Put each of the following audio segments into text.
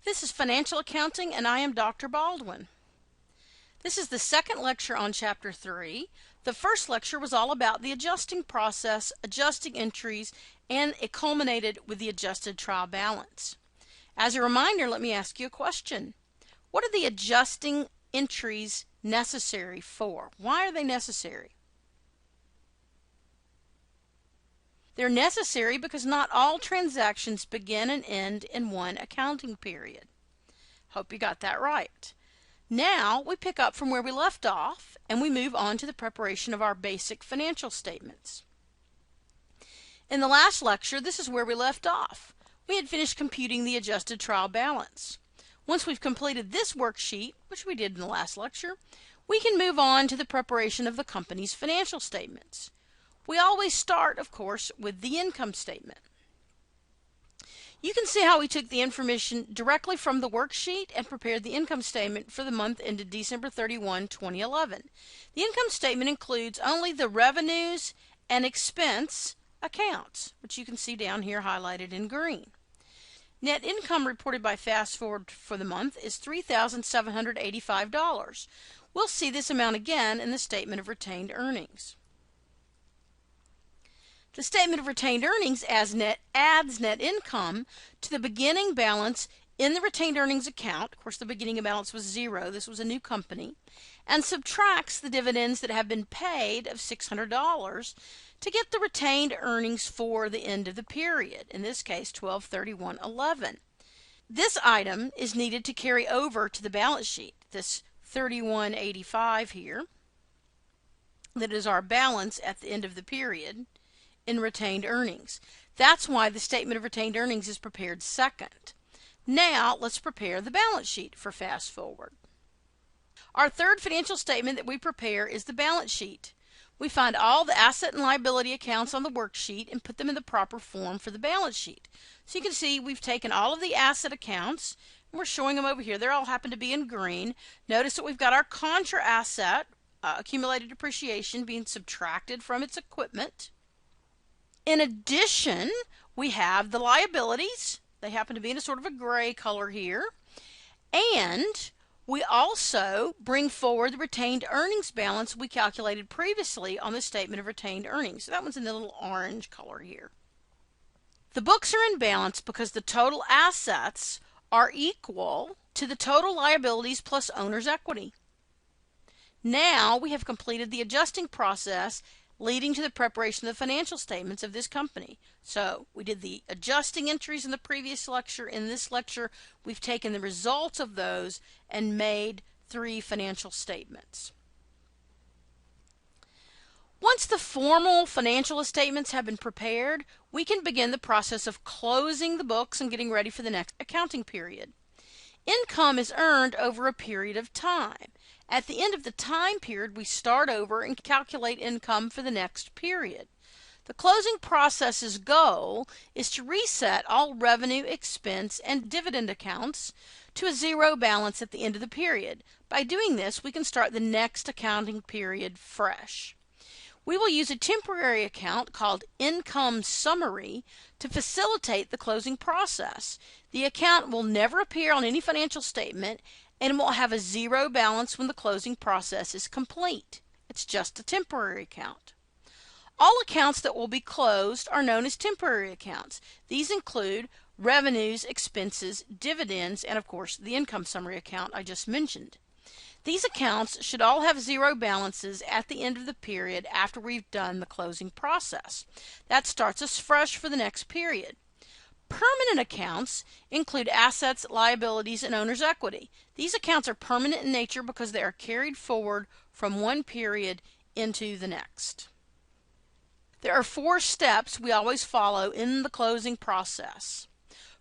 This is Financial Accounting, and I am Dr. Baldwin. This is the second lecture on Chapter 3. The first lecture was all about the adjusting process, adjusting entries, and it culminated with the adjusted trial balance. As a reminder, let me ask you a question. What are the adjusting entries necessary for? Why are they necessary? They're necessary because not all transactions begin and end in one accounting period. Hope you got that right. Now we pick up from where we left off and we move on to the preparation of our basic financial statements. In the last lecture, this is where we left off. We had finished computing the adjusted trial balance. Once we've completed this worksheet, which we did in the last lecture, we can move on to the preparation of the company's financial statements. We always start, of course, with the income statement. You can see how we took the information directly from the worksheet and prepared the income statement for the month ended December 31, 2011. The income statement includes only the revenues and expense accounts, which you can see down here highlighted in green. Net income reported by Fast Forward for the month is $3,785. We'll see this amount again in the statement of retained earnings. The statement of retained earnings adds net income to the beginning balance in the retained earnings account. Of course, the beginning balance was zero. This was a new company. And subtracts the dividends that have been paid of $600 to get the retained earnings for the end of the period, in this case 12/31/11. This item is needed to carry over to the balance sheet, this $31.85 here, that is our balance at the end of the period in retained earnings. That's why the statement of retained earnings is prepared second. Now let's prepare the balance sheet for Fast Forward. Our third financial statement that we prepare is the balance sheet. We find all the asset and liability accounts on the worksheet and put them in the proper form for the balance sheet. So you can see we've taken all of the asset accounts and we're showing them over here. They all happen to be in green. Notice that we've got our contra asset, accumulated depreciation, being subtracted from its equipment. In addition, we have the liabilities. They happen to be in a sort of a gray color here. And we also bring forward the retained earnings balance we calculated previously on the statement of retained earnings. So that one's in the little orange color here. The books are in balance because the total assets are equal to the total liabilities plus owner's equity. Now we have completed the adjusting process leading to the preparation of the financial statements of this company. So we did the adjusting entries in the previous lecture. In this lecture, we've taken the results of those and made 3 financial statements. Once the formal financial statements have been prepared, we can begin the process of closing the books and getting ready for the next accounting period. Income is earned over a period of time. At the end of the time period, we start over and calculate income for the next period. The closing process's goal is to reset all revenue, expense, and dividend accounts to a zero balance at the end of the period. By doing this, we can start the next accounting period fresh. We will use a temporary account called Income Summary to facilitate the closing process. The account will never appear on any financial statement and will have a zero balance when the closing process is complete. It's just a temporary account. All accounts that will be closed are known as temporary accounts. These include revenues, expenses, dividends, and of course the income summary account I just mentioned. These accounts should all have zero balances at the end of the period after we've done the closing process. That starts us fresh for the next period. Permanent accounts include assets, liabilities, and owner's equity. These accounts are permanent in nature because they are carried forward from one period into the next. There are 4 steps we always follow in the closing process.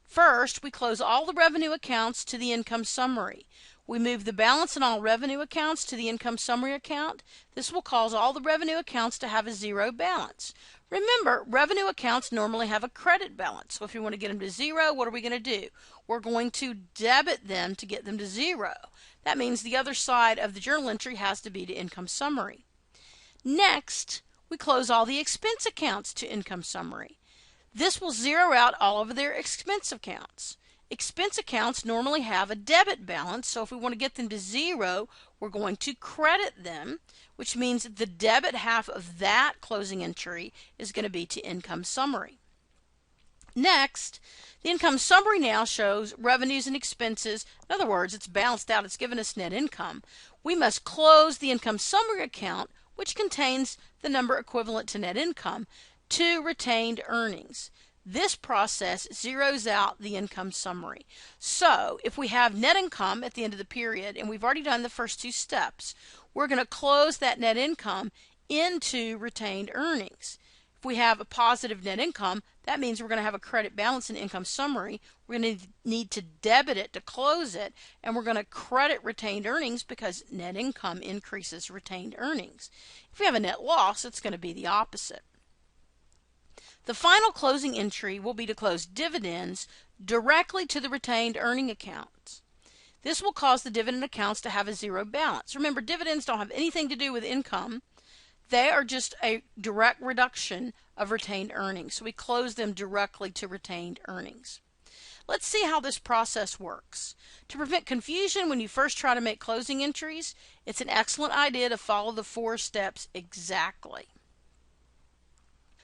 First, we close all the revenue accounts to the income summary. We move the balance in all revenue accounts to the income summary account. This will cause all the revenue accounts to have a zero balance. Remember, revenue accounts normally have a credit balance. So if you want to get them to zero, what are we going to do? We're going to debit them to get them to zero. That means the other side of the journal entry has to be to income summary. Next, we close all the expense accounts to income summary. This will zero out all of their expense accounts. Expense accounts normally have a debit balance, so if we want to get them to zero, we're going to credit them, which means the debit half of that closing entry is going to be to income summary. Next, the income summary now shows revenues and expenses. In other words, it's balanced out, it's given us net income. We must close the income summary account, which contains the number equivalent to net income, to retained earnings. This process zeroes out the income summary. So if we have net income at the end of the period, and we've already done the first two steps, we're going to close that net income into retained earnings. If we have a positive net income, that means we're going to have a credit balance in income summary. We're going to need to debit it to close it, and we're going to credit retained earnings because net income increases retained earnings. If we have a net loss, it's going to be the opposite. The final closing entry will be to close dividends directly to the retained earning accounts. This will cause the dividend accounts to have a zero balance. Remember, dividends don't have anything to do with income. They are just a direct reduction of retained earnings. So we close them directly to retained earnings. Let's see how this process works. To prevent confusion when you first try to make closing entries, it's an excellent idea to follow the 4 steps exactly.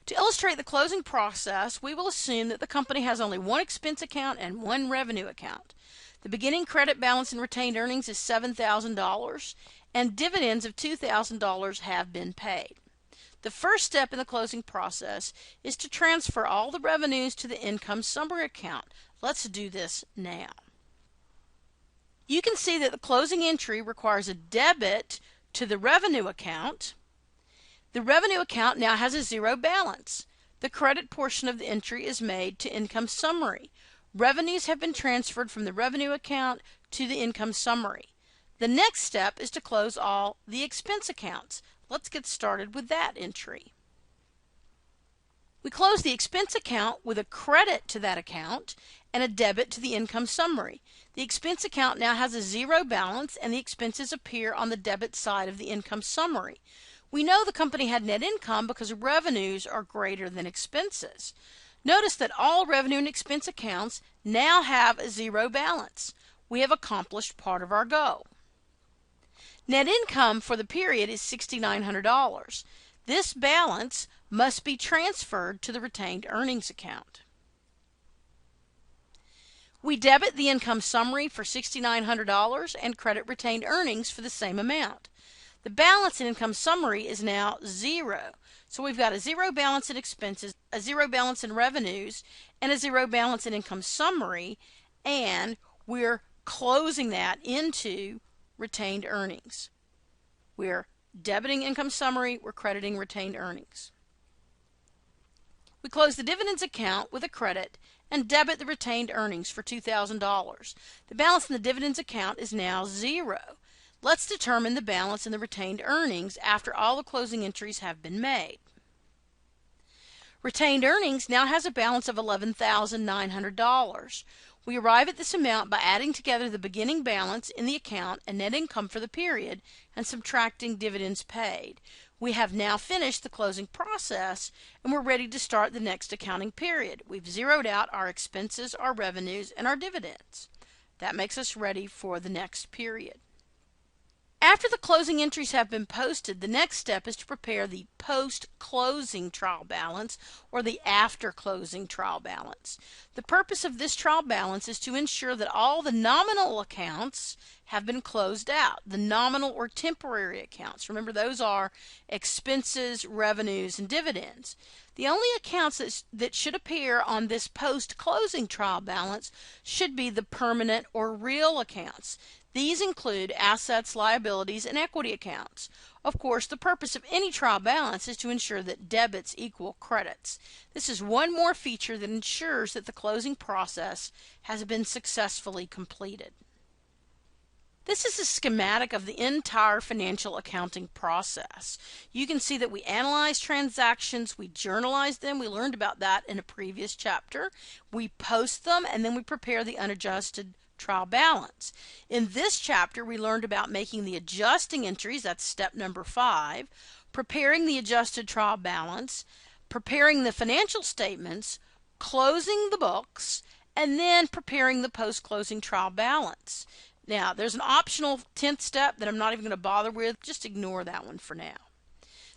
To illustrate the closing process, we will assume that the company has only one expense account and one revenue account. The beginning credit balance in retained earnings is $7,000, and dividends of $2,000 have been paid. The first step in the closing process is to transfer all the revenues to the income summary account. Let's do this now. You can see that the closing entry requires a debit to the revenue account. The revenue account now has a zero balance. The credit portion of the entry is made to income summary. Revenues have been transferred from the revenue account to the income summary. The next step is to close all the expense accounts. Let's get started with that entry. We close the expense account with a credit to that account and a debit to the income summary. The expense account now has a zero balance and the expenses appear on the debit side of the income summary. We know the company had net income because revenues are greater than expenses. Notice that all revenue and expense accounts now have a zero balance. We have accomplished part of our goal. Net income for the period is $6,900. This balance must be transferred to the retained earnings account. We debit the income summary for $6,900 and credit retained earnings for the same amount. The balance in income summary is now zero. So we've got a zero balance in expenses, a zero balance in revenues, and a zero balance in income summary, and we're closing that into retained earnings. We're debiting income summary, we're crediting retained earnings. We close the dividends account with a credit and debit the retained earnings for $2,000. The balance in the dividends account is now zero. Let's determine the balance in the retained earnings after all the closing entries have been made. Retained earnings now has a balance of $11,900. We arrive at this amount by adding together the beginning balance in the account and net income for the period and subtracting dividends paid. We have now finished the closing process and we're ready to start the next accounting period. We've zeroed out our expenses, our revenues, and our dividends. That makes us ready for the next period. After the closing entries have been posted, the next step is to prepare the post-closing trial balance or the after-closing trial balance. The purpose of this trial balance is to ensure that all the nominal accounts have been closed out. The nominal or temporary accounts. Remember, those are expenses, revenues, and dividends. The only accounts that should appear on this post-closing trial balance should be the permanent or real accounts. These include assets, liabilities, and equity accounts. Of course, the purpose of any trial balance is to ensure that debits equal credits. This is one more feature that ensures that the closing process has been successfully completed. This is a schematic of the entire financial accounting process. You can see that we analyze transactions, we journalize them, we learned about that in a previous chapter, we post them, and then we prepare the unadjusted trial balance. In this chapter, we learned about making the adjusting entries, that's step number 5, preparing the adjusted trial balance, preparing the financial statements, closing the books, and then preparing the post-closing trial balance. Now, there's an optional 10th step that I'm not even going to bother with. Just ignore that one for now.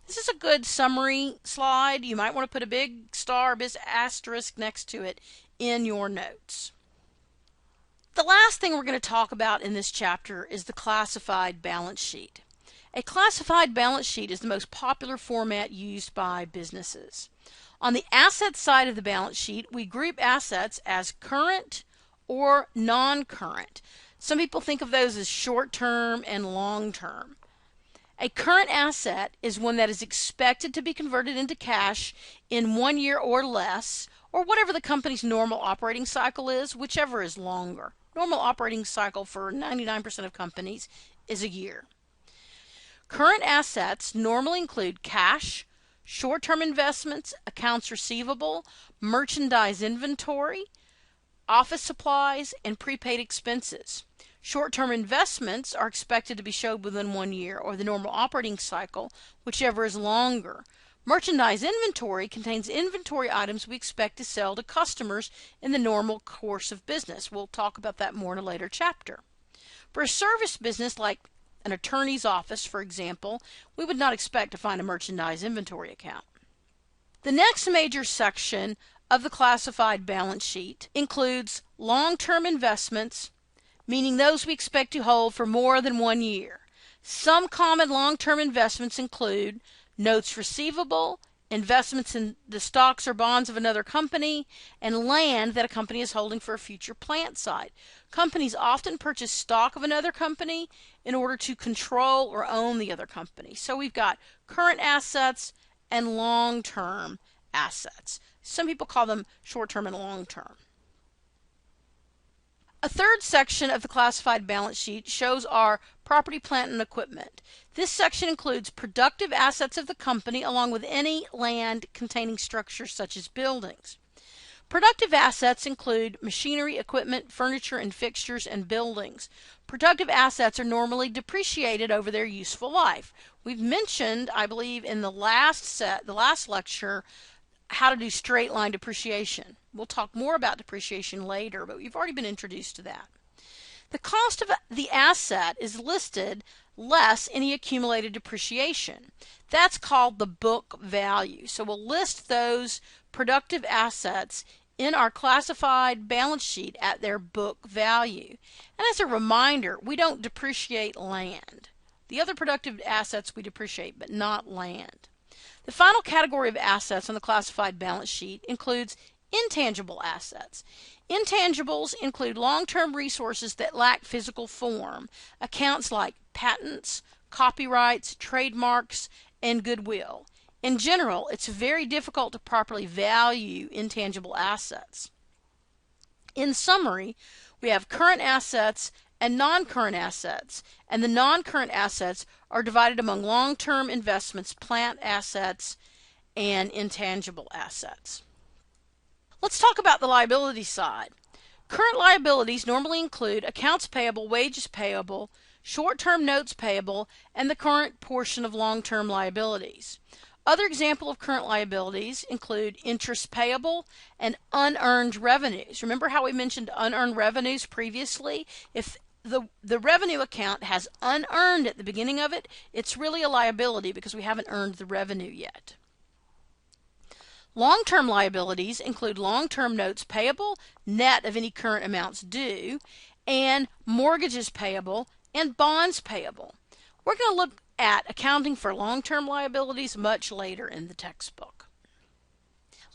This is a good summary slide. You might want to put a big star, big asterisk next to it in your notes. The last thing we're going to talk about in this chapter is the classified balance sheet. A classified balance sheet is the most popular format used by businesses. On the asset side of the balance sheet, we group assets as current or non-current. Some people think of those as short-term and long-term. A current asset is one that is expected to be converted into cash in 1 year or less, or whatever the company's normal operating cycle is, whichever is longer. Normal operating cycle for 99% of companies is a year. Current assets normally include cash, short-term investments, accounts receivable, merchandise inventory, office supplies, and prepaid expenses. Short-term investments are expected to be showed within 1 year or the normal operating cycle, whichever is longer. Merchandise inventory contains inventory items we expect to sell to customers in the normal course of business. We'll talk about that more in a later chapter. For a service business like an attorney's office, for example, we would not expect to find a merchandise inventory account. The next major section of the classified balance sheet includes long-term investments, meaning those we expect to hold for more than 1 year. Some common long-term investments include notes receivable, investments in the stocks or bonds of another company, and land that a company is holding for a future plant site. Companies often purchase stock of another company in order to control or own the other company. So we've got current assets and long-term assets. Some people call them short-term and long-term. A third section of the classified balance sheet shows our property, plant, and equipment. This section includes productive assets of the company along with any land containing structures such as buildings. Productive assets include machinery, equipment, furniture, and fixtures, and buildings. Productive assets are normally depreciated over their useful life. We've mentioned, I believe, in the last lecture, how to do straight line depreciation. We'll talk more about depreciation later, but you've already been introduced to that. The cost of the asset is listed less any accumulated depreciation. That's called the book value. So we'll list those productive assets in our classified balance sheet at their book value. And as a reminder, we don't depreciate land. The other productive assets we depreciate, but not land. The final category of assets on the classified balance sheet includes intangible assets. Intangibles include long-term resources that lack physical form. Accounts like patents, copyrights, trademarks, and goodwill. In general, it's very difficult to properly value intangible assets. In summary, we have current assets and non-current assets, and the non-current assets are divided among long-term investments, plant assets, and intangible assets. Let's talk about the liability side. Current liabilities normally include accounts payable, wages payable, short-term notes payable, and the current portion of long-term liabilities. Other examples of current liabilities include interest payable and unearned revenues. Remember how we mentioned unearned revenues previously? If the revenue account has unearned at the beginning of it, it's really a liability because we haven't earned the revenue yet. Long-term liabilities include long-term notes payable, net of any current amounts due, and mortgages payable and bonds payable. We're going to look at accounting for long-term liabilities much later in the textbook.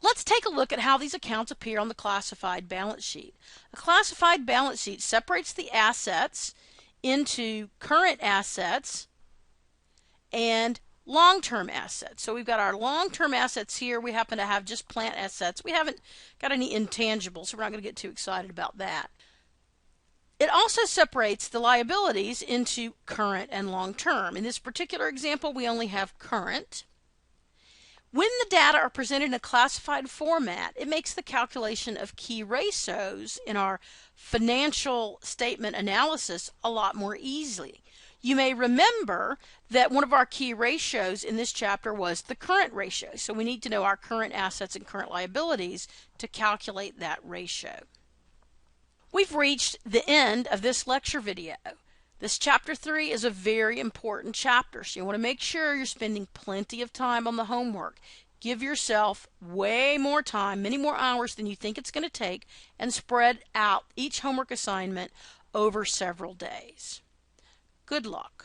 Let's take a look at how these accounts appear on the classified balance sheet. A classified balance sheet separates the assets into current assets and long-term assets. So we've got our long-term assets here. We happen to have just plant assets. We haven't got any intangibles, so we're not going to get too excited about that. It also separates the liabilities into current and long-term. In this particular example, we only have current. When the data are presented in a classified format, it makes the calculation of key ratios in our financial statement analysis a lot more easily. You may remember that one of our key ratios in this chapter was the current ratio. So we need to know our current assets and current liabilities to calculate that ratio. We've reached the end of this lecture video. This chapter 3 is a very important chapter, so you want to make sure you're spending plenty of time on the homework. Give yourself way more time, many more hours than you think it's going to take, and spread out each homework assignment over several days. Good luck.